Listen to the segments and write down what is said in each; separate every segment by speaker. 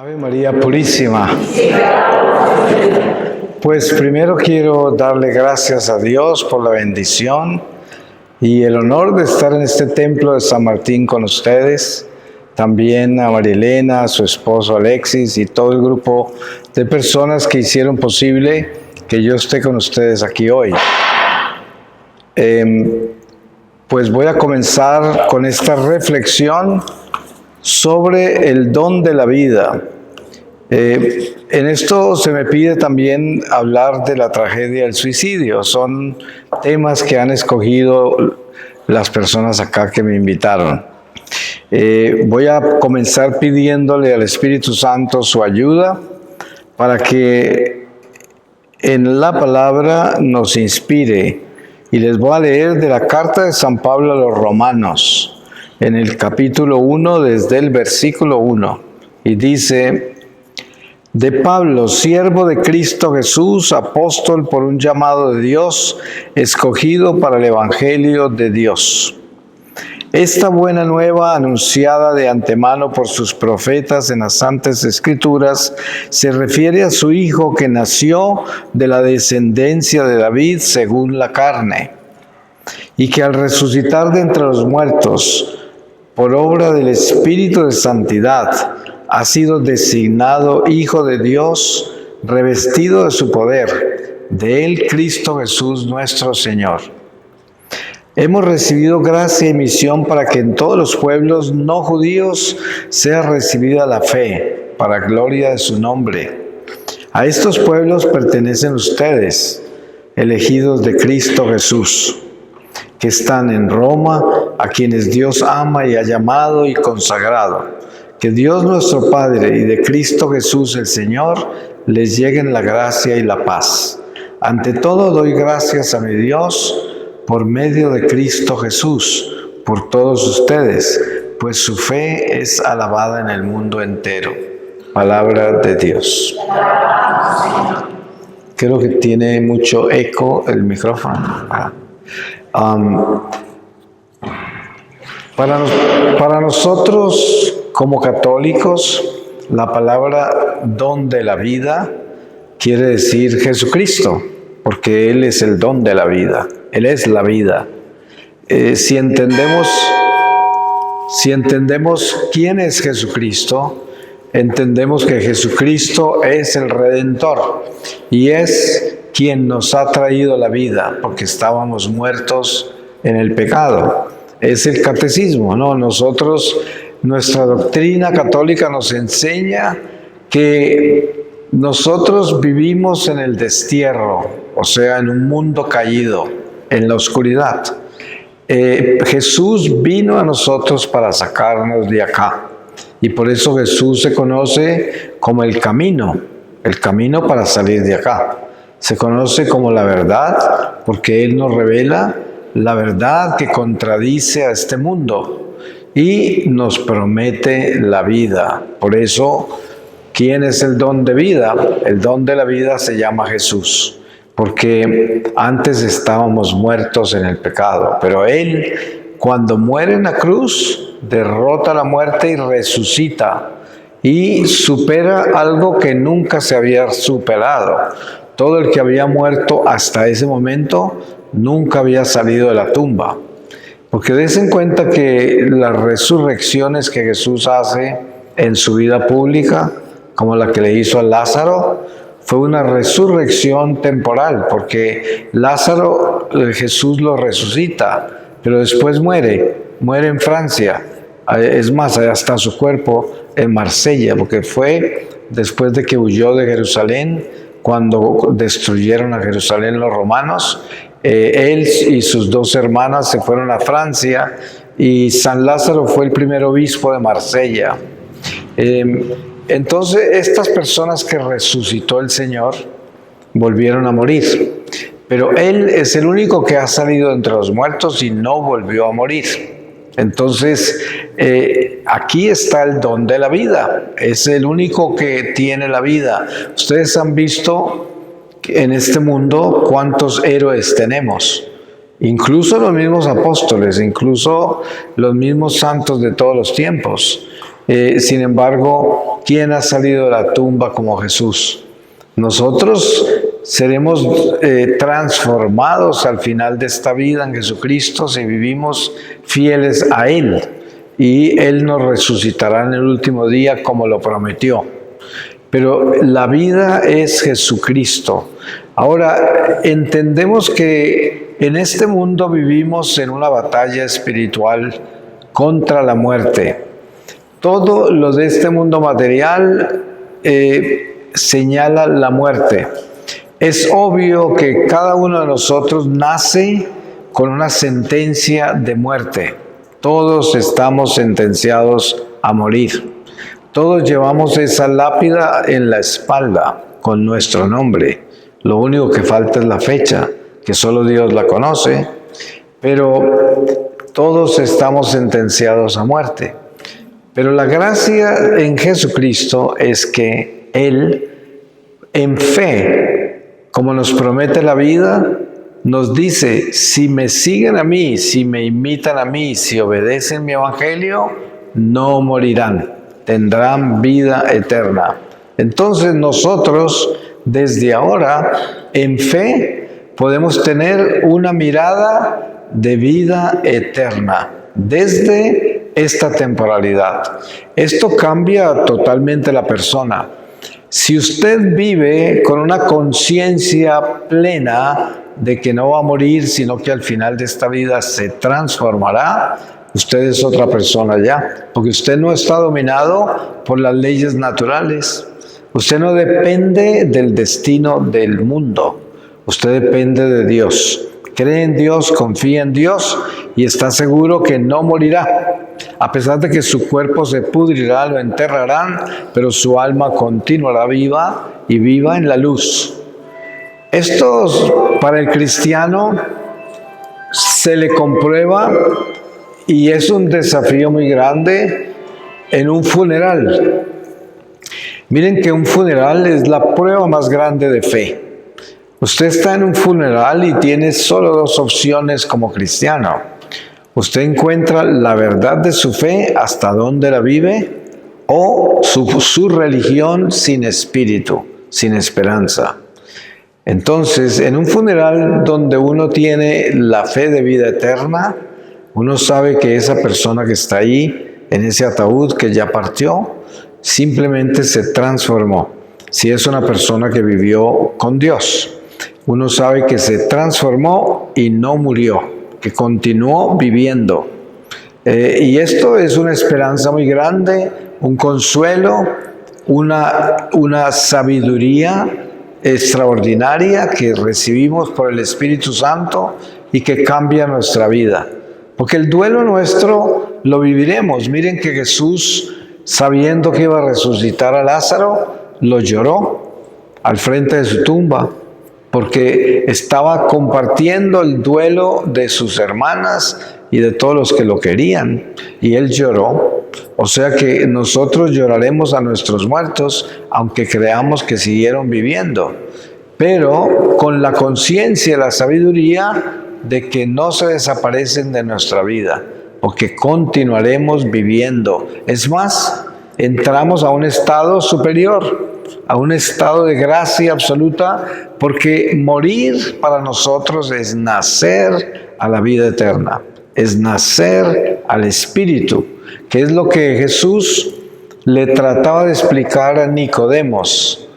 Speaker 1: Ave María Purísima. Pues primero quiero darle gracias a Dios por la bendición y el honor de estar en este templo de San Martín con ustedes. También a María Elena, a su esposo Alexis y todo el grupo de personas que hicieron posible que yo esté con ustedes aquí hoy. Pues voy a comenzar con esta reflexión sobre el don de la vida. En esto se me pide también hablar de la tragedia del suicidio. Son temas que han escogido las personas acá que me invitaron. Voy a comenzar pidiéndole al Espíritu Santo su ayuda para que en la palabra nos inspire. Y les voy a leer de la carta de San Pablo a los Romanos, en el capítulo 1, desde el versículo 1. Y dice: de Pablo, siervo de Cristo Jesús, apóstol por un llamado de Dios, escogido para el Evangelio de Dios. Esta buena nueva, anunciada de antemano por sus profetas en las Santas Escrituras, se refiere a su Hijo que nació de la descendencia de David según la carne, y que al resucitar de entre los muertos, por obra del Espíritu de Santidad, ha sido designado Hijo de Dios, revestido de su poder, de él Cristo Jesús nuestro Señor. Hemos recibido gracia y misión para que en todos los pueblos no judíos sea recibida la fe, para gloria de su nombre. A estos pueblos pertenecen ustedes, elegidos de Cristo Jesús, que están en Roma, a quienes Dios ama y ha llamado y consagrado. Que Dios nuestro Padre y de Cristo Jesús el Señor les lleguen la gracia y la paz. Ante todo doy gracias a mi Dios por medio de Cristo Jesús, por todos ustedes, pues su fe es alabada en el mundo entero. Palabra de Dios. Creo que tiene mucho eco el micrófono. Para nosotros, como católicos, la palabra don de la vida quiere decir Jesucristo, porque Él es el don de la vida, Él es la vida. Si entendemos quién es Jesucristo, entendemos que Jesucristo es el Redentor y es quien nos ha traído la vida, porque estábamos muertos en el pecado. Es el catecismo, ¿no? Nuestra doctrina católica nos enseña que nosotros vivimos en el destierro, o sea, en un mundo caído, en la oscuridad. Jesús vino a nosotros para sacarnos de acá. Y por eso Jesús se conoce como el camino para salir de acá. Se conoce como la verdad, porque Él nos revela la verdad que contradice a este mundo y nos promete la vida. Por eso, ¿quién es el don de vida? El don de la vida se llama Jesús, porque antes estábamos muertos en el pecado, pero Él, cuando muere en la cruz, derrota la muerte y resucita y supera algo que nunca se había superado. Todo el que había muerto hasta ese momento nunca había salido de la tumba. Porque des en cuenta que las resurrecciones que Jesús hace en su vida pública, como la que le hizo a Lázaro, fue una resurrección temporal, porque Lázaro, Jesús lo resucita, pero después muere en Francia. Es más, allá está su cuerpo en Marsella, porque fue después de que huyó de Jerusalén, cuando destruyeron a Jerusalén los romanos. Él y sus dos hermanas se fueron a Francia y San Lázaro fue el primer obispo de Marsella. Entonces, estas personas que resucitó el Señor volvieron a morir, pero Él es el único que ha salido entre los muertos y no volvió a morir. Entonces, aquí está el don de la vida, es el único que tiene la vida. Ustedes han visto en este mundo cuántos héroes tenemos, incluso los mismos apóstoles, incluso los mismos santos de todos los tiempos. Sin embargo, ¿quién ha salido de la tumba como Jesús? Nosotros seremos transformados al final de esta vida en Jesucristo si vivimos fieles a Él, y Él nos resucitará en el último día como lo prometió. Pero la vida es Jesucristo. Ahora, entendemos que en este mundo vivimos en una batalla espiritual contra la muerte. Todo lo de este mundo material señala la muerte. Es obvio que cada uno de nosotros nace con una sentencia de muerte. Todos estamos sentenciados a morir. Todos llevamos esa lápida en la espalda con nuestro nombre. Lo único que falta es la fecha, que solo Dios la conoce, pero todos estamos sentenciados a muerte. Pero la gracia en Jesucristo es que Él, en fe, como nos promete la vida, nos dice: si me siguen a mí, si me imitan a mí, si obedecen mi evangelio, no morirán, tendrán vida eterna. Entonces nosotros, desde ahora, en fe, podemos tener una mirada de vida eterna desde esta temporalidad. Esto cambia totalmente la persona. Si usted vive con una conciencia plena de que no va a morir, sino que al final de esta vida se transformará, usted es otra persona ya, porque usted no está dominado por las leyes naturales. Usted no depende del destino del mundo. Usted depende de Dios. Cree en Dios, confía en Dios y está seguro que no morirá. A pesar de que su cuerpo se pudrirá, lo enterrarán, pero su alma continuará viva y viva en la luz. Esto para el cristiano se le comprueba y es un desafío muy grande en un funeral. Miren que un funeral es la prueba más grande de fe. Usted está en un funeral y tiene solo dos opciones como cristiano. Usted encuentra la verdad de su fe, hasta dónde la vive, o su religión sin espíritu, sin esperanza. Entonces, en un funeral donde uno tiene la fe de vida eterna, uno sabe que esa persona que está ahí, en ese ataúd que ya partió, simplemente se transformó. Si es una persona que vivió con Dios, uno sabe que se transformó y no murió, que continuó viviendo. Y esto es una esperanza muy grande, un consuelo, una sabiduría extraordinaria que recibimos por el Espíritu Santo y que cambia nuestra vida. Porque el duelo nuestro lo viviremos. Miren que Jesús, sabiendo que iba a resucitar a Lázaro, lo lloró al frente de su tumba, porque estaba compartiendo el duelo de sus hermanas y de todos los que lo querían, y él lloró. O sea que nosotros lloraremos a nuestros muertos, aunque creamos que siguieron viviendo, pero con la conciencia y la sabiduría de que no se desaparecen de nuestra vida, o que continuaremos viviendo. Es más, entramos a un estado superior, a un estado de gracia absoluta, porque morir para nosotros es nacer a la vida eterna, es nacer al Espíritu, que es lo que Jesús le trataba de explicar a Nicodemos.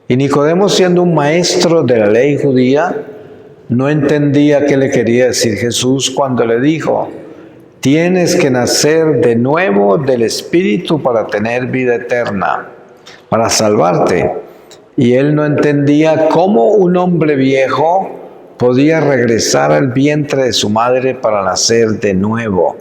Speaker 1: Y Nicodemo, siendo un maestro de la ley judía, no entendía qué le quería decir Jesús cuando le dijo: tienes que nacer de nuevo del Espíritu para tener vida eterna, para salvarte. Y él no entendía cómo un hombre viejo podía regresar al vientre de su madre para nacer de nuevo.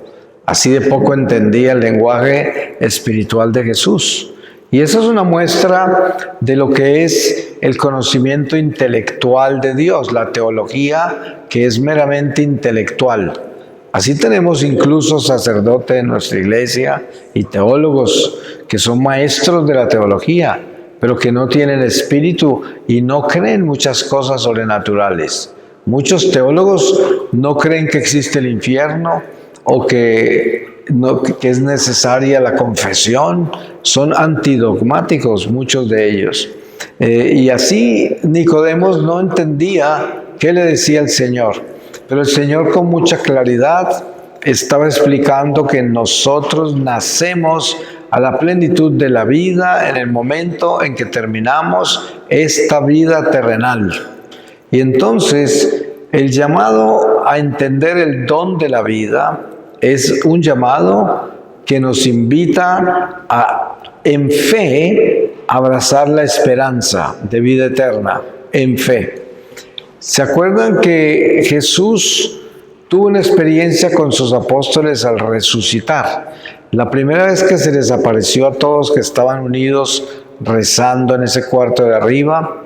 Speaker 1: Así de poco entendía el lenguaje espiritual de Jesús. Y esa es una muestra de lo que es el conocimiento intelectual de Dios, la teología, que es meramente intelectual. Así tenemos incluso sacerdotes en nuestra iglesia y teólogos que son maestros de la teología, pero que no tienen espíritu y no creen muchas cosas sobrenaturales. Muchos teólogos no creen que existe el infierno o que que es necesaria la confesión, son antidogmáticos muchos de ellos. Y así Nicodemo no entendía qué le decía el Señor, pero el Señor con mucha claridad estaba explicando que nosotros nacemos a la plenitud de la vida en el momento en que terminamos esta vida terrenal. Y entonces el llamado a entender el don de la vida es un llamado que nos invita a, en fe, abrazar la esperanza de vida eterna, en fe. ¿Se acuerdan que Jesús tuvo una experiencia con sus apóstoles al resucitar? La primera vez que se les apareció a todos que estaban unidos rezando en ese cuarto de arriba,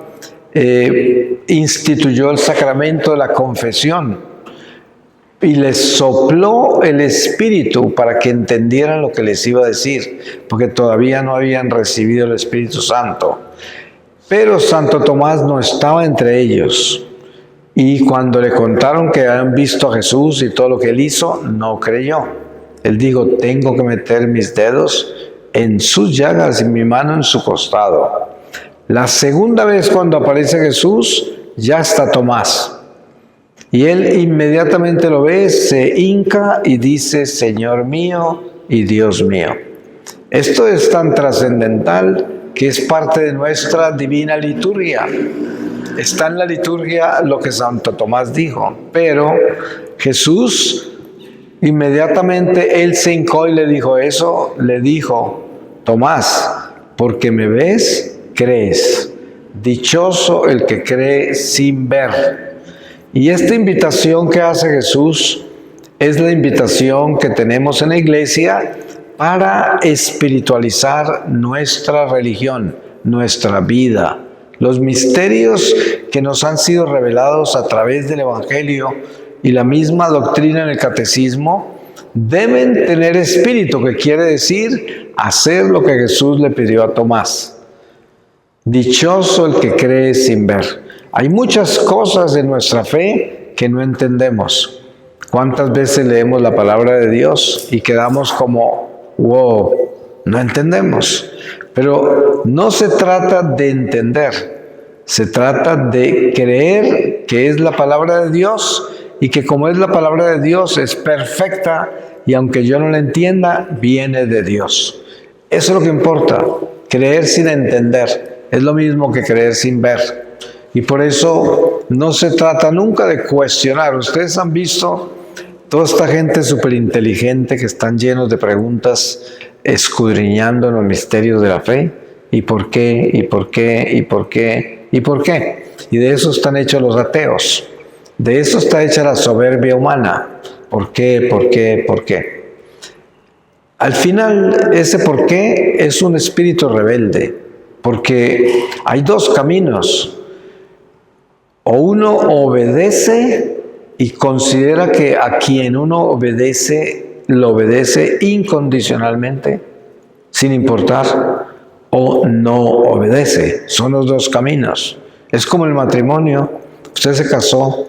Speaker 1: instituyó el sacramento de la confesión y les sopló el Espíritu para que entendieran lo que les iba a decir, porque todavía no habían recibido el Espíritu Santo. Pero Santo Tomás no estaba entre ellos, y cuando le contaron que habían visto a Jesús y todo lo que él hizo, no creyó. Él dijo: tengo que meter mis dedos en sus llagas y mi mano en su costado. La segunda vez cuando aparece Jesús, ya está Tomás. Y él inmediatamente lo ve, se hinca y dice: Señor mío y Dios mío. Esto es tan trascendental que es parte de nuestra divina liturgia. Está en la liturgia lo que Santo Tomás dijo, pero Jesús inmediatamente él se hincó y le dijo eso, le dijo: Tomás, porque me ves, crees. Dichoso el que cree sin ver. Y esta invitación que hace Jesús es la invitación que tenemos en la iglesia para espiritualizar nuestra religión, nuestra vida. Los misterios que nos han sido revelados a través del Evangelio y la misma doctrina en el catecismo deben tener espíritu, que quiere decir hacer lo que Jesús le pidió a Tomás. Dichoso el que cree sin ver. Hay muchas cosas de nuestra fe que no entendemos. ¿Cuántas veces leemos la palabra de Dios y quedamos como, wow, no entendemos? Pero no se trata de entender, se trata de creer que es la palabra de Dios y que como es la palabra de Dios es perfecta y aunque yo no la entienda, viene de Dios. Eso es lo que importa, creer sin entender. Es lo mismo que creer sin ver. Y por eso no se trata nunca de cuestionar. Ustedes han visto toda esta gente súper inteligente que están llenos de preguntas, escudriñando los misterios de la fe. ¿Y por qué? ¿Y por qué? ¿Y por qué? ¿Y por qué? Y de eso están hechos los ateos. De eso está hecha la soberbia humana. ¿Por qué? ¿Por qué? ¿Por qué? Al final, ese por qué es un espíritu rebelde. Porque hay dos caminos. O uno obedece y considera que a quien uno obedece, lo obedece incondicionalmente, sin importar, o no obedece. Son los dos caminos. Es como el matrimonio. Usted se casó,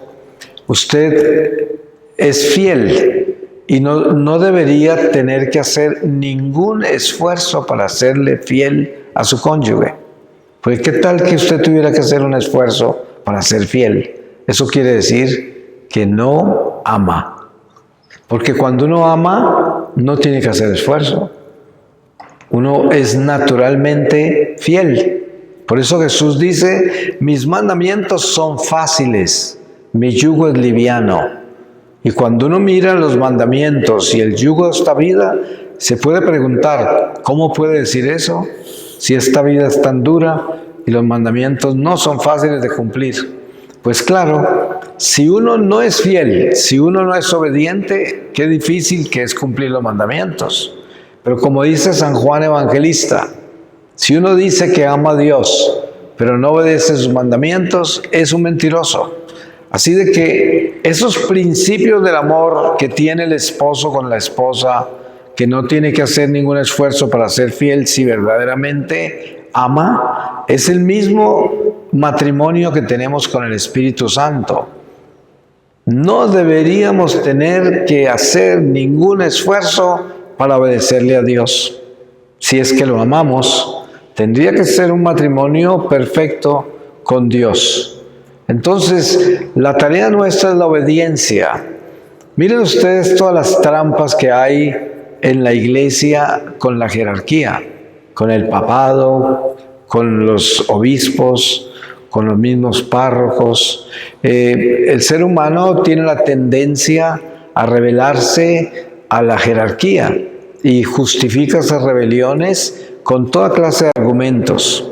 Speaker 1: usted es fiel y no debería tener que hacer ningún esfuerzo para serle fiel a su cónyuge. Pues ¿qué tal que usted tuviera que hacer un esfuerzo para ser fiel? Eso quiere decir que no ama. Porque cuando uno ama, no tiene que hacer esfuerzo. Uno es naturalmente fiel. Por eso Jesús dice: mis mandamientos son fáciles, mi yugo es liviano. Y cuando uno mira los mandamientos y el yugo de esta vida, se puede preguntar: ¿cómo puede decir eso? Si esta vida es tan dura y los mandamientos no son fáciles de cumplir. Pues claro, si uno no es fiel, si uno no es obediente, qué difícil que es cumplir los mandamientos. Pero como dice San Juan Evangelista, si uno dice que ama a Dios, pero no obedece sus mandamientos, es un mentiroso. Así de que esos principios del amor que tiene el esposo con la esposa, que no tiene que hacer ningún esfuerzo para ser fiel si verdaderamente ama, es el mismo matrimonio que tenemos con el Espíritu Santo. No deberíamos tener que hacer ningún esfuerzo para obedecerle a Dios. Si es que lo amamos, tendría que ser un matrimonio perfecto con Dios. Entonces, la tarea nuestra es la obediencia. Miren ustedes todas las trampas que hay en la iglesia con la jerarquía, con el papado, con los obispos, con los mismos párrocos. El ser humano tiene la tendencia a rebelarse a la jerarquía y justifica esas rebeliones con toda clase de argumentos.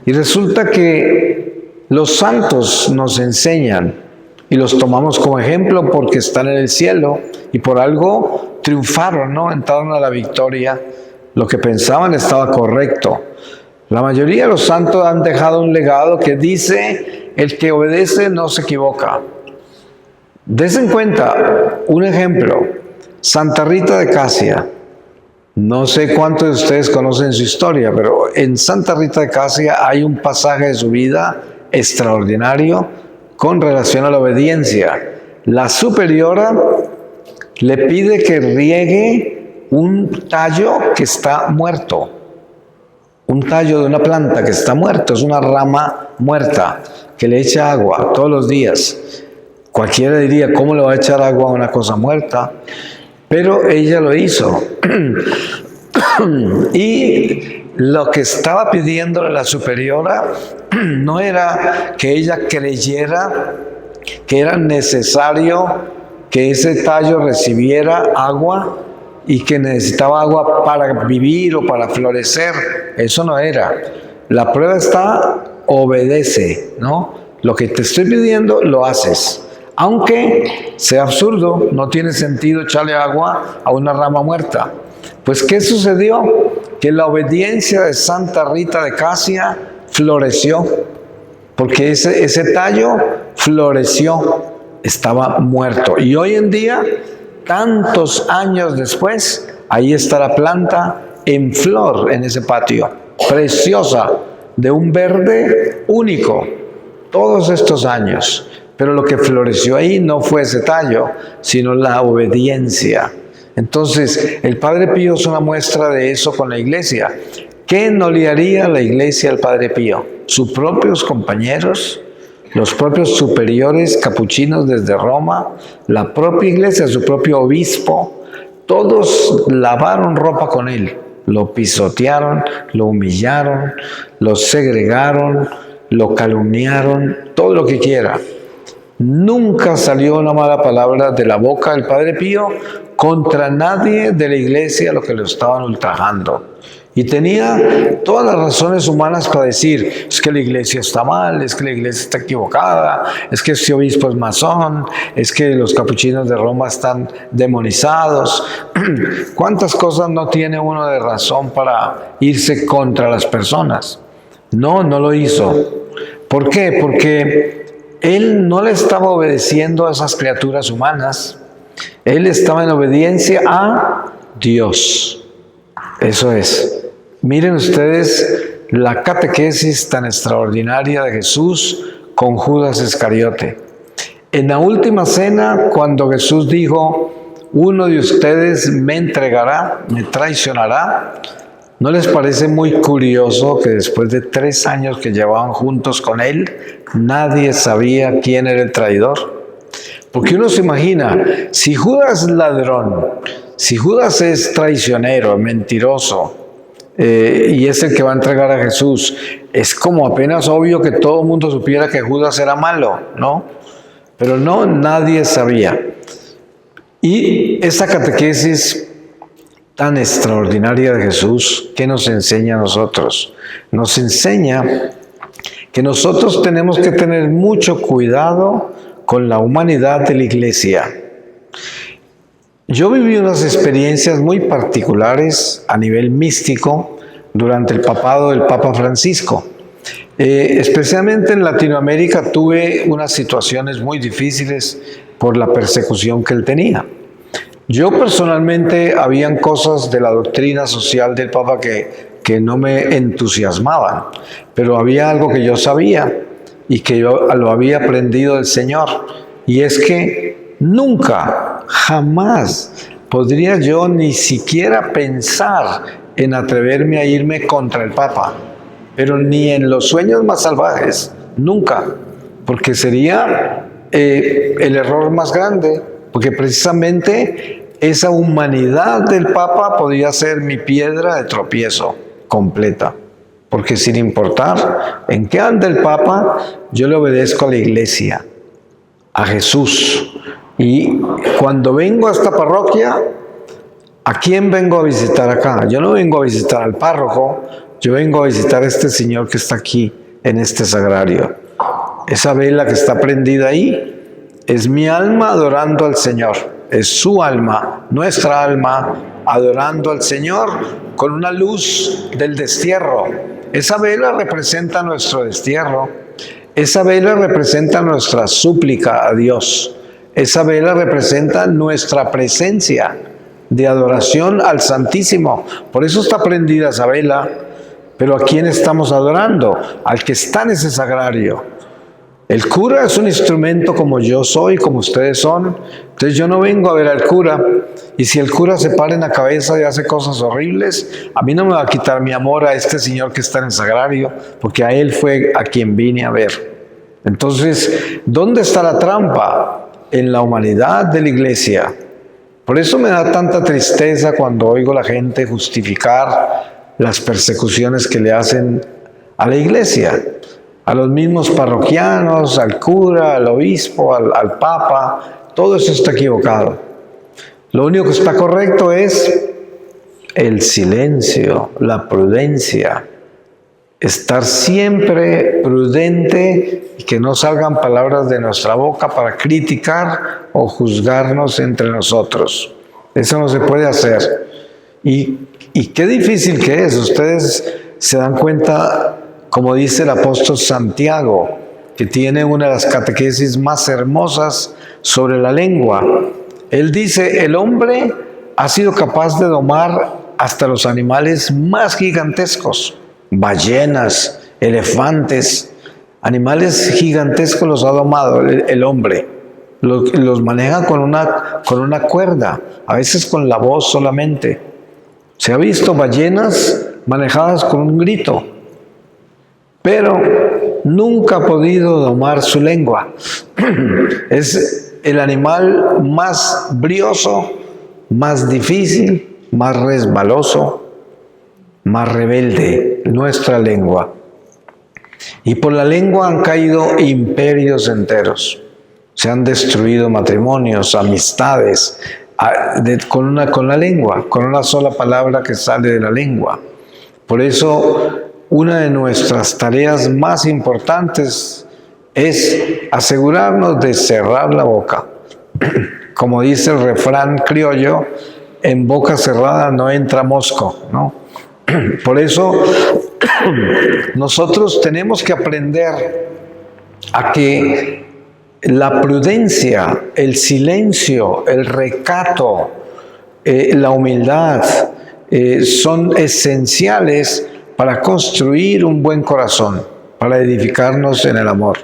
Speaker 1: Y resulta que los santos nos enseñan y los tomamos como ejemplo porque están en el cielo y por algo triunfaron, ¿no? Entraron a la victoria. Lo que pensaban estaba correcto. La mayoría de los santos han dejado un legado que dice: el que obedece no se equivoca. Desen cuenta, un ejemplo, Santa Rita de Casia. No sé cuántos de ustedes conocen su historia, pero en Santa Rita de Casia hay un pasaje de su vida extraordinario con relación a la obediencia. La superiora le pide que riegue un tallo que está muerto. Un tallo de una planta que está muerto, es una rama muerta, que le echa agua todos los días. Cualquiera diría, ¿cómo le va a echar agua a una cosa muerta? Pero ella lo hizo. Y lo que estaba pidiéndole la superiora no era que ella creyera que era necesario que ese tallo recibiera agua y que necesitaba agua para vivir o para florecer. Eso no era. La prueba está: obedece, ¿no? Lo que te estoy pidiendo, lo haces. Aunque sea absurdo, no tiene sentido echarle agua a una rama muerta. Pues, ¿qué sucedió? Que la obediencia de Santa Rita de Casia floreció, porque ese tallo floreció, estaba muerto. Y hoy en día, tantos años después, ahí está la planta en flor en ese patio, preciosa, de un verde único, todos estos años. Pero lo que floreció ahí no fue ese tallo, sino la obediencia. Entonces, el Padre Pío es una muestra de eso con la iglesia. ¿Qué no le haría la iglesia al Padre Pío? Sus propios compañeros, los propios superiores capuchinos desde Roma, la propia iglesia, su propio obispo, todos lavaron ropa con él. Lo pisotearon, lo humillaron, lo segregaron, lo calumniaron, todo lo que quiera. Nunca salió una mala palabra de la boca del Padre Pío contra nadie de la iglesia a lo que lo estaban ultrajando. Y tenía todas las razones humanas para decir: es que la iglesia está mal, es que la iglesia está equivocada, es que este obispo es masón, es que los capuchinos de Roma están demonizados. ¿Cuántas cosas no tiene uno de razón para irse contra las personas? No, no lo hizo. ¿Por qué? Porque él no le estaba obedeciendo a esas criaturas humanas. Él estaba en obediencia a Dios. Eso es. Miren ustedes la catequesis tan extraordinaria de Jesús con Judas Iscariote. En la última cena, cuando Jesús dijo: uno de ustedes me entregará, me traicionará, ¿no les parece muy curioso que después de 3 años que llevaban juntos con él, nadie sabía quién era el traidor? Porque uno se imagina, si Judas es ladrón, si Judas es traicionero, mentiroso, y es el que va a entregar a Jesús, es como apenas obvio que todo el mundo supiera que Judas era malo, ¿no? Pero no, nadie sabía. Y esa catequesis tan extraordinaria de Jesús, ¿qué nos enseña a nosotros? Nos enseña que nosotros tenemos que tener mucho cuidado con la humanidad de la iglesia. Yo viví unas experiencias muy particulares a nivel místico durante el papado del Papa Francisco. Especialmente en Latinoamérica tuve unas situaciones muy difíciles por la persecución que él tenía. Yo personalmente habían cosas de la doctrina social del Papa que no me entusiasmaban, pero había algo que yo sabía y que yo lo había aprendido del Señor, y es que nunca, jamás podría yo ni siquiera pensar en atreverme a irme contra el Papa, pero ni en los sueños más salvajes, nunca, porque sería el error más grande, porque precisamente esa humanidad del Papa podría ser mi piedra de tropiezo completa, porque sin importar en qué anda el Papa, yo le obedezco a la Iglesia, a Jesús. Y cuando vengo a esta parroquia, ¿a quién vengo a visitar acá? Yo no vengo a visitar al párroco, yo vengo a visitar a este Señor que está aquí en este sagrario. Esa vela que está prendida ahí es mi alma adorando al Señor. Es su alma, nuestra alma, adorando al Señor con una luz del destierro. Esa vela representa nuestro destierro. Esa vela representa nuestra súplica a Dios. Esa vela representa nuestra presencia de adoración al Santísimo. Por eso está prendida esa vela. Pero ¿a quién estamos adorando? Al que está en ese sagrario. El cura es un instrumento como yo soy, como ustedes son. Entonces yo no vengo a ver al cura. Y si el cura se para en la cabeza y hace cosas horribles, a mí no me va a quitar mi amor a este Señor que está en el sagrario, porque a Él fue a quien vine a ver. Entonces, ¿dónde está la trampa? En la humanidad de la Iglesia. Por eso me da tanta tristeza cuando oigo a la gente justificar las persecuciones que le hacen a la Iglesia, a los mismos parroquianos, al cura, al obispo, al papa. Todo eso está equivocado. Lo único que está correcto es el silencio, la prudencia, estar siempre prudente y que no salgan palabras de nuestra boca para criticar o juzgarnos entre nosotros. Eso no se puede hacer. Y qué difícil que es. Ustedes se dan cuenta, como dice el apóstol Santiago, que tiene una de las catequesis más hermosas sobre la lengua. Él dice, el hombre ha sido capaz de domar hasta los animales más gigantescos. Ballenas, elefantes, animales gigantescos los ha domado el hombre. Los maneja con una cuerda, a veces con la voz solamente. Se ha visto ballenas manejadas con un grito, pero nunca ha podido domar su lengua. Es el animal más brioso, más difícil, más resbaloso, más rebelde, nuestra lengua. Y por la lengua han caído imperios enteros. Se han destruido matrimonios, amistades, con la lengua, con una sola palabra que sale de la lengua. Por eso, una de nuestras tareas más importantes es asegurarnos de cerrar la boca. Como dice el refrán criollo, en boca cerrada no entra mosco, ¿no? Por eso nosotros tenemos que aprender a que la prudencia, el silencio, el recato, la humildad son esenciales para construir un buen corazón, para edificarnos en el amor.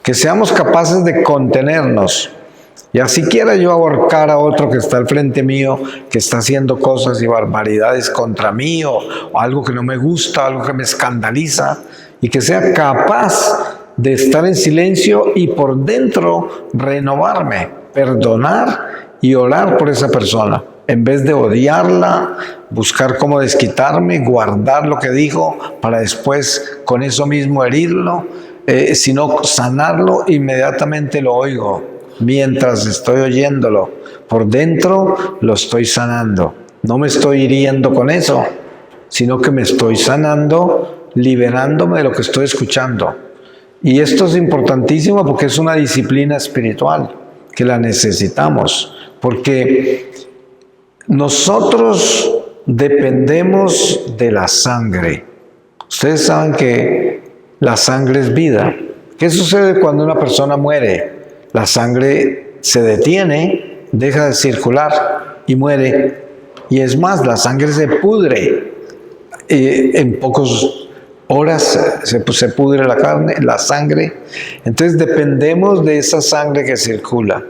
Speaker 1: Que seamos capaces de contenernos. Y así quiera yo ahorcar a otro que está al frente mío, que está haciendo cosas y barbaridades contra mí, o algo que no me gusta, algo que me escandaliza, y que sea capaz de estar en silencio y por dentro renovarme, perdonar y orar por esa persona. En vez de odiarla, buscar cómo desquitarme, guardar lo que dijo para después con eso mismo herirlo, sino sanarlo, inmediatamente lo oigo. Mientras estoy oyéndolo, por dentro lo estoy sanando. No me estoy hiriendo con eso, sino que me estoy sanando, liberándome de lo que estoy escuchando. Y esto es importantísimo porque es una disciplina espiritual que la necesitamos, porque nosotros dependemos de la sangre. Ustedes saben que la sangre es vida. ¿Qué sucede cuando una persona muere? La sangre se detiene, deja de circular y muere. Y es más, la sangre se pudre. En pocas horas se pudre la carne, la sangre. Entonces dependemos de esa sangre que circula.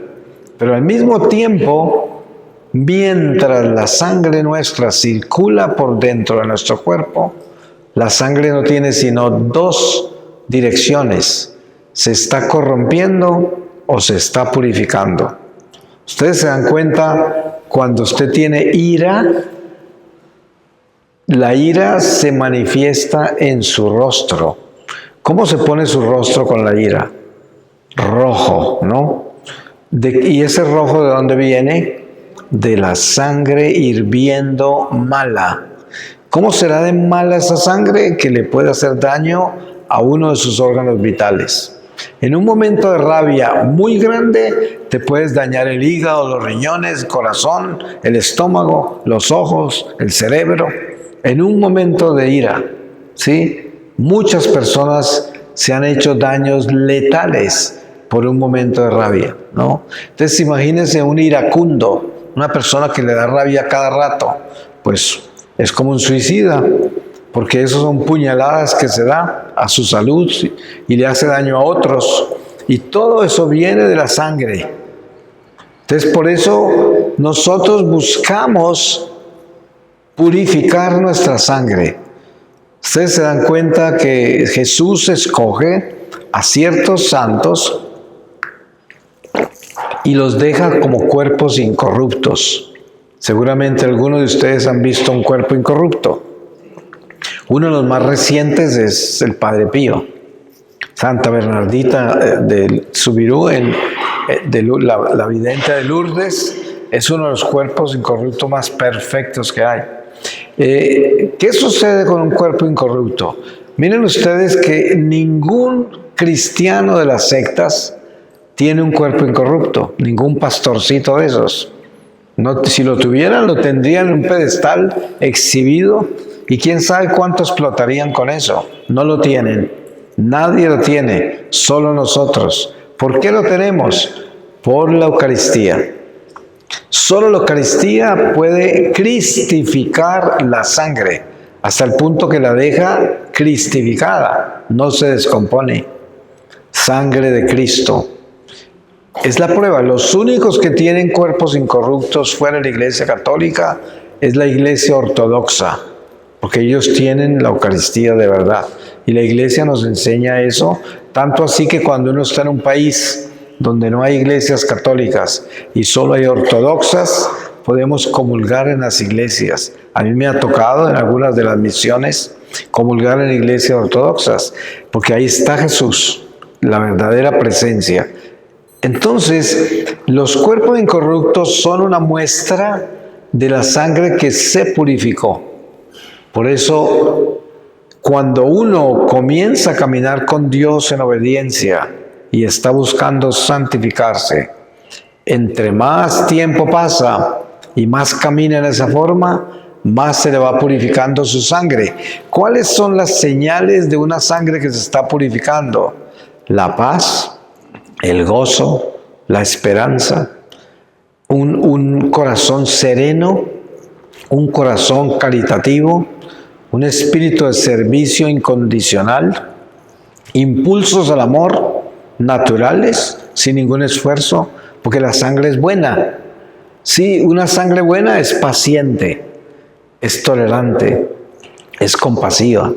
Speaker 1: Pero al mismo tiempo Mientras la sangre nuestra circula por dentro de nuestro cuerpo, la sangre no tiene sino dos direcciones: se está corrompiendo o se está purificando. Ustedes se dan cuenta, cuando usted tiene ira, la ira se manifiesta en su rostro. ¿Cómo se pone su rostro con la ira? Rojo, ¿no? ¿Y ese rojo de dónde viene? De la sangre hirviendo mala. ¿Cómo será de mala esa sangre? Que le puede hacer daño a uno de sus órganos vitales. En un momento de rabia muy grande, te puedes dañar el hígado, los riñones, el corazón, el estómago, los ojos, el cerebro. En un momento de ira, ¿sí? Muchas personas se han hecho daños letales por un momento de rabia, ¿no? Entonces, imagínense un iracundo, una persona que le da rabia cada rato, pues es como un suicida, porque eso son puñaladas que se da a su salud y le hace daño a otros. Y todo eso viene de la sangre. Entonces, por eso nosotros buscamos purificar nuestra sangre. Ustedes se dan cuenta que Jesús escoge a ciertos santos y los deja como cuerpos incorruptos. Seguramente algunos de ustedes han visto un cuerpo incorrupto. Uno de los más recientes es el Padre Pío. Santa Bernardita de Subirú, la vidente de Lourdes, es uno de los cuerpos incorruptos más perfectos que hay. ¿Qué sucede con un cuerpo incorrupto? Miren ustedes que ningún cristiano de las sectas tiene un cuerpo incorrupto, ningún pastorcito de esos. No, si lo tuvieran, lo tendrían en un pedestal exhibido y quién sabe cuánto explotarían con eso. No lo tienen, nadie lo tiene, solo nosotros. ¿Por qué lo tenemos? Por la Eucaristía. Solo la Eucaristía puede cristificar la sangre, hasta el punto que la deja cristificada, no se descompone. Sangre de Cristo. Es la prueba. Los únicos que tienen cuerpos incorruptos fuera de la Iglesia Católica es la Iglesia Ortodoxa, porque ellos tienen la Eucaristía de verdad. Y la Iglesia nos enseña eso, tanto así que cuando uno está en un país donde no hay iglesias católicas y solo hay ortodoxas, podemos comulgar en las iglesias. A mí me ha tocado en algunas de las misiones comulgar en iglesias ortodoxas, porque ahí está Jesús, la verdadera presencia. Entonces, los cuerpos incorruptos son una muestra de la sangre que se purificó. Por eso, cuando uno comienza a caminar con Dios en obediencia y está buscando santificarse, entre más tiempo pasa y más camina en esa forma, más se le va purificando su sangre. ¿Cuáles son las señales de una sangre que se está purificando? La paz, el gozo, la esperanza, un corazón sereno, un corazón caritativo, un espíritu de servicio incondicional, impulsos al amor naturales, sin ningún esfuerzo, porque la sangre es buena. Sí, una sangre buena es paciente, es tolerante, es compasiva,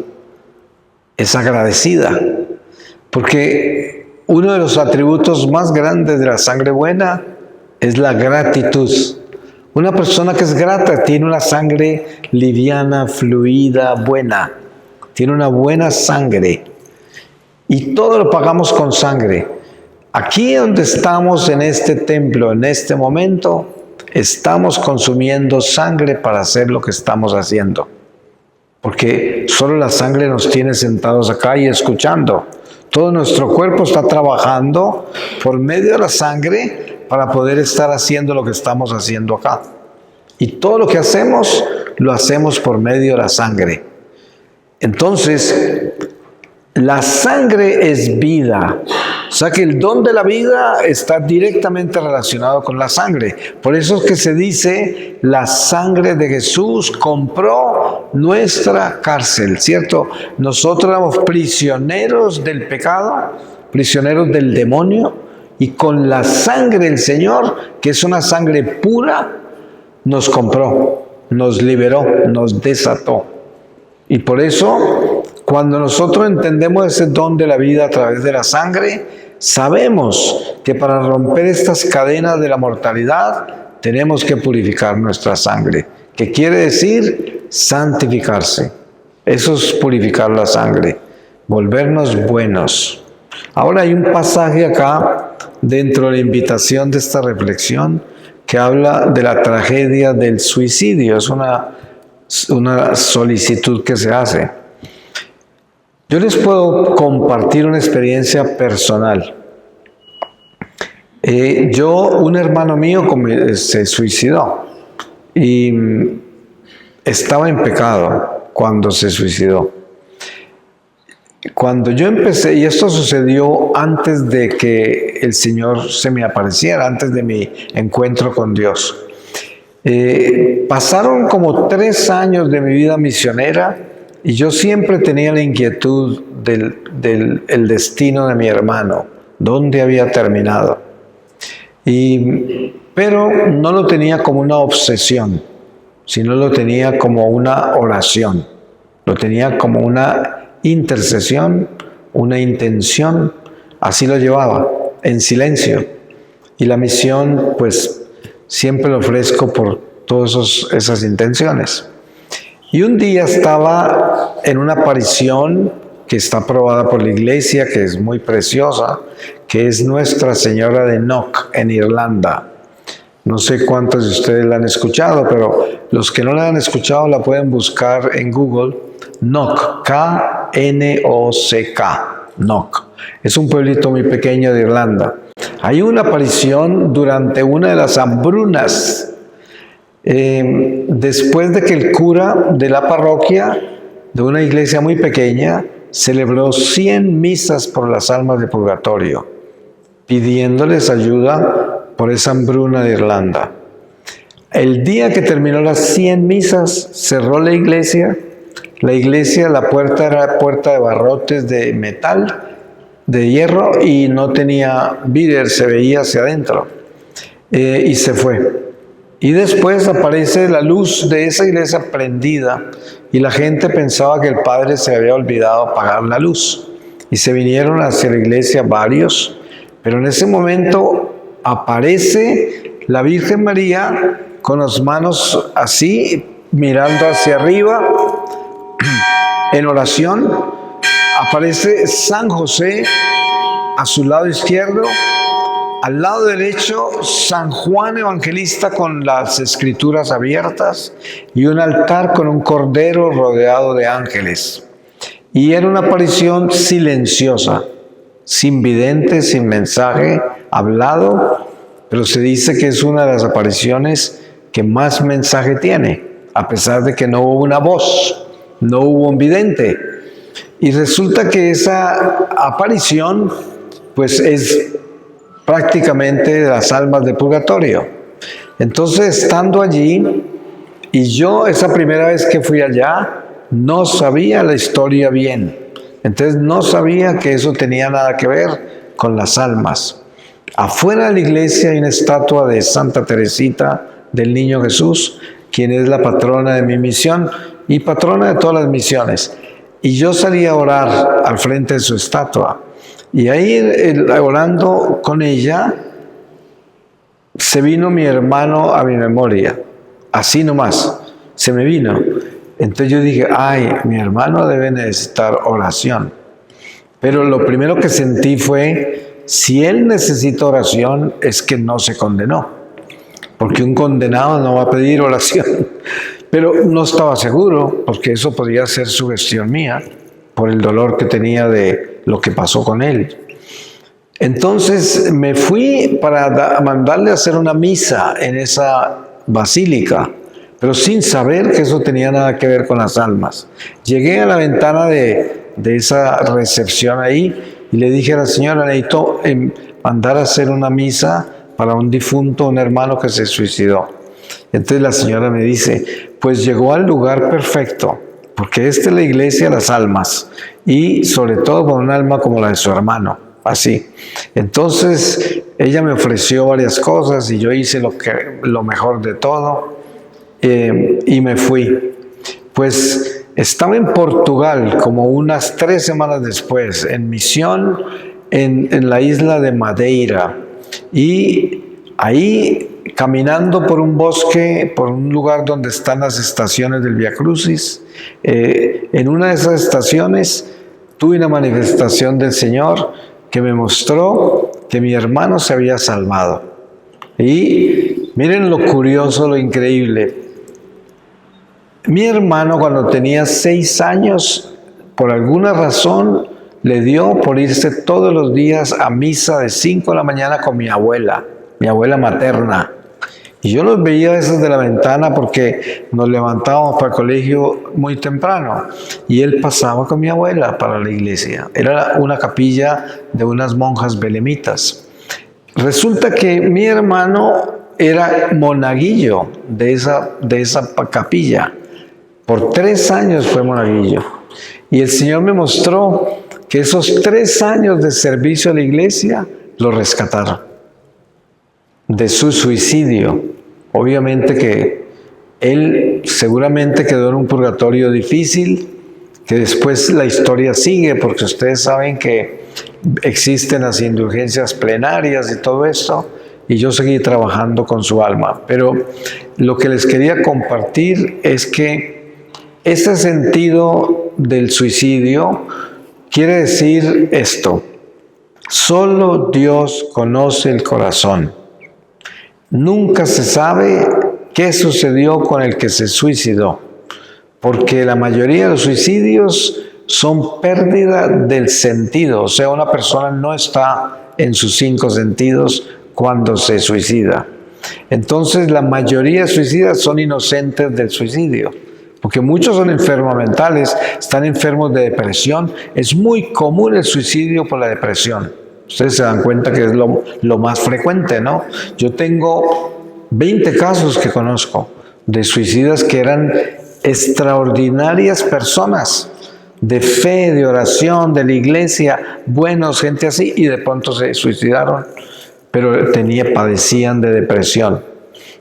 Speaker 1: es agradecida, porque uno de los atributos más grandes de la sangre buena es la gratitud. Una persona que es grata tiene una sangre liviana, fluida, buena. Tiene una buena sangre. Y todo lo pagamos con sangre. Aquí donde estamos en este templo, en este momento, estamos consumiendo sangre para hacer lo que estamos haciendo. Porque solo la sangre nos tiene sentados acá y escuchando. Todo nuestro cuerpo está trabajando por medio de la sangre para poder estar haciendo lo que estamos haciendo acá. Y todo lo que hacemos, lo hacemos por medio de la sangre. Entonces, la sangre es vida. O sea que el don de la vida está directamente relacionado con la sangre. Por eso es que se dice, la sangre de Jesús compró nuestra cárcel, ¿cierto? Nosotros éramos prisioneros del pecado, prisioneros del demonio, y con la sangre del Señor, que es una sangre pura, nos compró, nos liberó, nos desató. Y por eso, cuando nosotros entendemos ese don de la vida a través de la sangre, sabemos que para romper estas cadenas de la mortalidad, tenemos que purificar nuestra sangre, que quiere decir santificarse. Eso es purificar la sangre, volvernos buenos. Ahora hay un pasaje acá, dentro de la invitación de esta reflexión, que habla de la tragedia del suicidio. Es una solicitud que se hace. Yo les puedo compartir una experiencia personal. Un hermano mío se suicidó y estaba en pecado cuando se suicidó. Cuando yo empecé, y esto sucedió antes de que el Señor se me apareciera, antes de mi encuentro con Dios. Pasaron como 3 años de mi vida misionera y yo siempre tenía la inquietud del destino de mi hermano, dónde había terminado. Pero no lo tenía como una obsesión, sino lo tenía como una oración, lo tenía como una intercesión, una intención, así lo llevaba, en silencio. Y la misión, pues, siempre lo ofrezco por todas esas intenciones. Y un día estaba en una aparición que está aprobada por la iglesia, que es muy preciosa, que es Nuestra Señora de Knock en Irlanda. No sé cuántos de ustedes la han escuchado, pero los que no la han escuchado la pueden buscar en Google. Knock, K-N-O-C-K, Knock. Es un pueblito muy pequeño de Irlanda. Hay una aparición durante una de las hambrunas, después de que el cura de la parroquia, de una iglesia muy pequeña, celebró 100 misas por las almas de purgatorio, pidiéndoles ayuda por esa hambruna de Irlanda. El día que terminó las 100 misas, cerró la iglesia. La puerta era puerta de barrotes de metal, de hierro, y no tenía vidrio, se veía hacia adentro. Y se fue. Y después aparece la luz de esa iglesia prendida, y la gente pensaba que el padre se había olvidado apagar la luz. Y se vinieron hacia la iglesia varios, pero en ese momento aparece la Virgen María con las manos así, mirando hacia arriba, en oración. Aparece San José a su lado izquierdo, al lado derecho San Juan Evangelista con las escrituras abiertas y un altar con un cordero rodeado de ángeles. Y era una aparición silenciosa, sin vidente, sin mensaje hablado, pero se dice que es una de las apariciones que más mensaje tiene, a pesar de que no hubo una voz, no hubo un vidente. Y resulta que esa aparición, pues, es prácticamente de las almas de purgatorio. Entonces, estando allí, y yo esa primera vez que fui allá, no sabía la historia bien. Entonces, no sabía que eso tenía nada que ver con las almas. Afuera de la iglesia hay una estatua de Santa Teresita del Niño Jesús, quien es la patrona de mi misión y patrona de todas las misiones. Y yo salí a orar al frente de su estatua. Y ahí, orando con ella, se vino mi hermano a mi memoria. Así nomás, se me vino. Entonces yo dije, ay, mi hermano debe necesitar oración. Pero lo primero que sentí fue, si él necesita oración, es que no se condenó. Porque un condenado no va a pedir oración. Pero no estaba seguro, porque eso podía ser sugestión mía, por el dolor que tenía de lo que pasó con él. Entonces me fui para mandarle a hacer una misa en esa basílica, pero sin saber que eso tenía nada que ver con las almas. Llegué a la ventana de esa recepción ahí y le dije a la señora, necesito mandar a hacer una misa para un difunto, un hermano que se suicidó. Entonces la señora me dice, pues llegó al lugar perfecto, porque esta es la iglesia de las almas, y sobre todo con un alma como la de su hermano, así. Entonces ella me ofreció varias cosas y yo hice lo mejor de todo. y me fui. Pues estaba en Portugal como unas 3 semanas después, en misión en la isla de Madeira. Y ahí, caminando por un bosque, por un lugar donde están las estaciones del Vía Crucis, en una de esas estaciones tuve una manifestación del Señor que me mostró que mi hermano se había salvado. Y miren lo curioso, lo increíble. Mi hermano, cuando tenía 6 años, por alguna razón, le dio por irse todos los días a misa de 5 de la mañana con mi abuela materna. Y yo los veía a veces de la ventana porque nos levantábamos para el colegio muy temprano. Y él pasaba con mi abuela para la iglesia. Era una capilla de unas monjas belemitas. Resulta que mi hermano era monaguillo de esa capilla. Por 3 años fue monaguillo. Y el Señor me mostró que esos 3 años de servicio a la iglesia lo rescataron de su suicidio. Obviamente que él seguramente quedó en un purgatorio difícil, que después la historia sigue, porque ustedes saben que existen las indulgencias plenarias y todo esto, y yo seguí trabajando con su alma. Pero lo que les quería compartir es que ese sentido del suicidio quiere decir esto: solo Dios conoce el corazón. Nunca se sabe qué sucedió con el que se suicidó, porque la mayoría de los suicidios son pérdida del sentido, o sea, una persona no está en sus 5 sentidos cuando se suicida. Entonces, la mayoría de suicidas son inocentes del suicidio, porque muchos son enfermos mentales, están enfermos de depresión. Es muy común el suicidio por la depresión. Ustedes se dan cuenta que es lo más frecuente, ¿no? Yo tengo 20 casos que conozco de suicidas que eran extraordinarias personas, de fe, de oración, de la iglesia, buenos, gente así, y de pronto se suicidaron, pero padecían de depresión.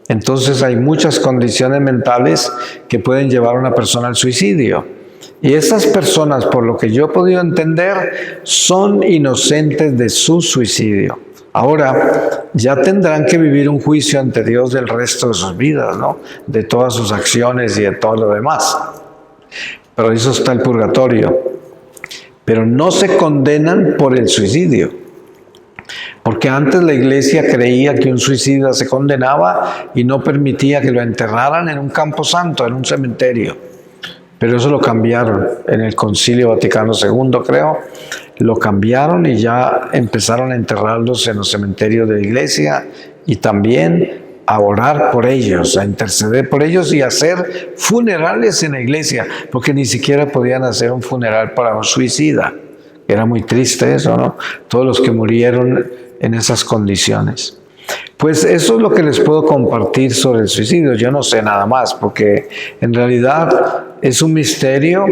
Speaker 1: Entonces hay muchas condiciones mentales que pueden llevar a una persona al suicidio. Y esas personas, por lo que yo he podido entender, son inocentes de su suicidio. Ahora, ya tendrán que vivir un juicio ante Dios del resto de sus vidas, ¿no? De todas sus acciones y de todo lo demás. Pero eso está el purgatorio. Pero no se condenan por el suicidio. Porque antes la iglesia creía que un suicida se condenaba y no permitía que lo enterraran en un campo santo, en un cementerio. Pero eso lo cambiaron en el Concilio Vaticano II, creo. Lo cambiaron y ya empezaron a enterrarlos en los cementerios de la iglesia y también a orar por ellos, a interceder por ellos y a hacer funerales en la iglesia, porque ni siquiera podían hacer un funeral para un suicida. Era muy triste eso, ¿no? Todos los que murieron en esas condiciones. Pues eso es lo que les puedo compartir sobre el suicidio. Yo no sé nada más, porque en realidad es un misterio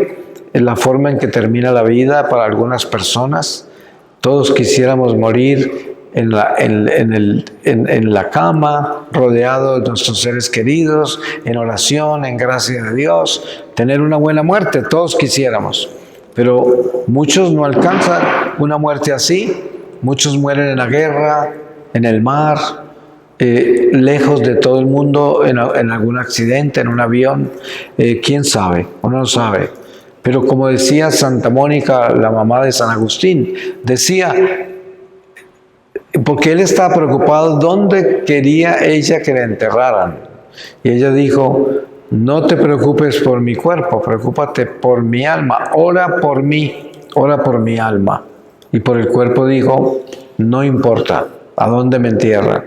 Speaker 1: en la forma en que termina la vida para algunas personas. Todos quisiéramos morir en la cama, rodeados de nuestros seres queridos, en oración, en gracia de Dios, tener una buena muerte, todos quisiéramos. Pero muchos no alcanzan una muerte así, muchos mueren en la guerra, en el mar, lejos de todo el mundo, en algún accidente, en un avión, quién sabe, uno no sabe. Pero como decía Santa Mónica, la mamá de San Agustín, decía, porque él estaba preocupado dónde quería ella que la enterraran. Y ella dijo, no te preocupes por mi cuerpo, preocúpate por mi alma, ora por mí, ora por mi alma. Y por el cuerpo dijo, no importa a dónde me entierran.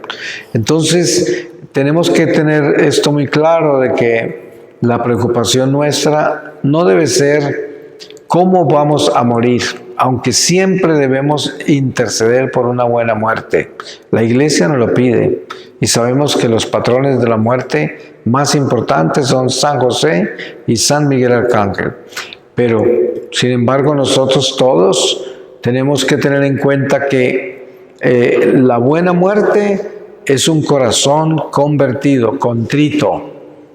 Speaker 1: Entonces, tenemos que tener esto muy claro de que la preocupación nuestra no debe ser cómo vamos a morir, aunque siempre debemos interceder por una buena muerte. La iglesia nos lo pide y sabemos que los patrones de la muerte más importantes son San José y San Miguel Arcángel. Pero, sin embargo, nosotros todos tenemos que tener en cuenta que la buena muerte es un corazón convertido, contrito,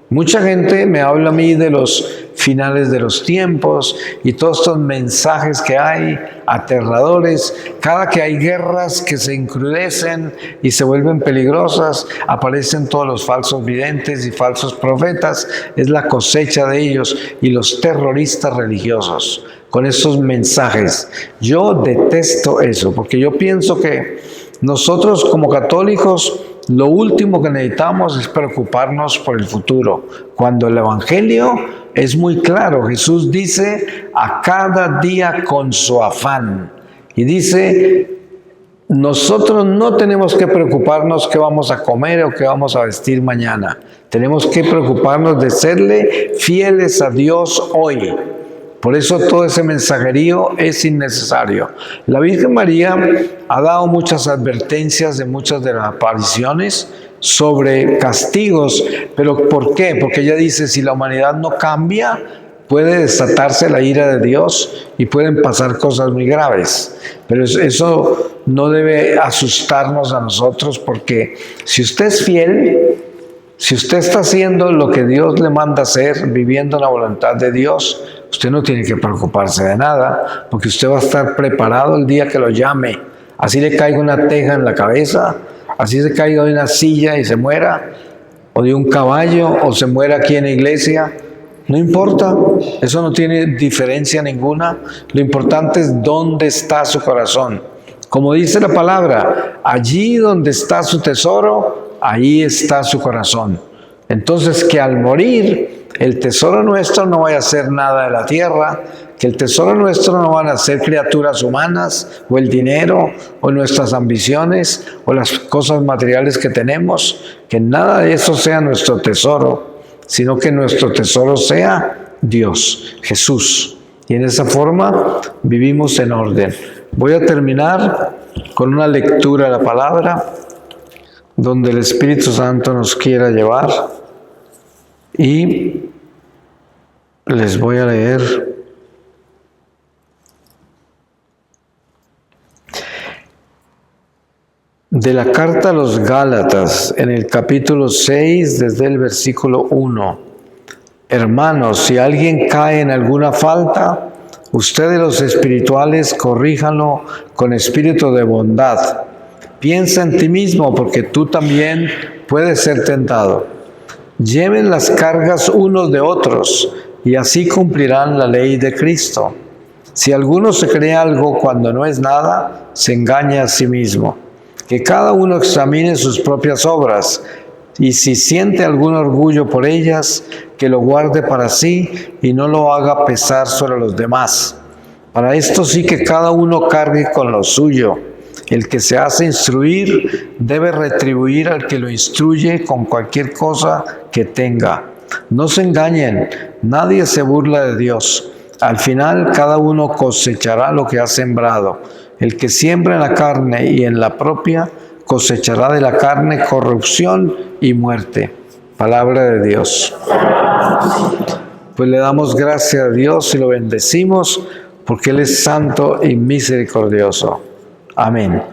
Speaker 1: Mucha gente me habla a mí de los finales de los tiempos y todos estos mensajes que hay aterradores. Cada que hay guerras que se encrudecen y se vuelven peligrosas, aparecen todos los falsos videntes y falsos profetas. Es la cosecha de ellos y los terroristas religiosos con esos mensajes. Yo detesto eso, porque yo pienso que nosotros como católicos lo último que necesitamos es preocuparnos por el futuro, cuando el Evangelio es muy claro. Jesús dice: a cada día con su afán. Y dice: nosotros no tenemos que preocuparnos qué vamos a comer o qué vamos a vestir mañana. Tenemos que preocuparnos de serle fieles a Dios hoy. Por eso todo ese mensajerío es innecesario. La Virgen María ha dado muchas advertencias de muchas de las apariciones sobre castigos. ¿Pero por qué? Porque ella dice: si la humanidad no cambia, puede desatarse la ira de Dios y pueden pasar cosas muy graves. Pero eso no debe asustarnos a nosotros, porque si usted es fiel, si usted está haciendo lo que Dios le manda hacer, viviendo la voluntad de Dios, usted no tiene que preocuparse de nada, porque usted va a estar preparado el día que lo llame. Así le caiga una teja en la cabeza, así se caiga de una silla y se muera, o de un caballo, o se muera aquí en la iglesia. No importa, eso no tiene diferencia ninguna. Lo importante es dónde está su corazón. Como dice la palabra, allí donde está su tesoro, ahí está su corazón. Entonces, que al morir, el tesoro nuestro no vaya a ser nada de la tierra, que el tesoro nuestro no van a ser criaturas humanas, o el dinero, o nuestras ambiciones, o las cosas materiales que tenemos, que nada de eso sea nuestro tesoro, sino que nuestro tesoro sea Dios, Jesús. Y en esa forma vivimos en orden. Voy a terminar con una lectura de la palabra, donde el Espíritu Santo nos quiera llevar, y les voy a leer de la carta a los Gálatas, en el capítulo 6, desde el versículo 1. Hermanos, si alguien cae en alguna falta, ustedes los espirituales corríjanlo con espíritu de bondad. Piensa en ti mismo, porque tú también puedes ser tentado. Lleven las cargas unos de otros, y así cumplirán la ley de Cristo. Si alguno se cree algo cuando no es nada, se engaña a sí mismo. Que cada uno examine sus propias obras, y si siente algún orgullo por ellas, que lo guarde para sí y no lo haga pesar sobre los demás. Para esto sí que cada uno cargue con lo suyo. El que se hace instruir debe retribuir al que lo instruye con cualquier cosa que tenga. No se engañen, nadie se burla de Dios. Al final cada uno cosechará lo que ha sembrado. El que siembra en la carne y en la propia, cosechará de la carne corrupción y muerte. Palabra de Dios. Pues le damos gracias a Dios y lo bendecimos, porque Él es santo y misericordioso. Amén.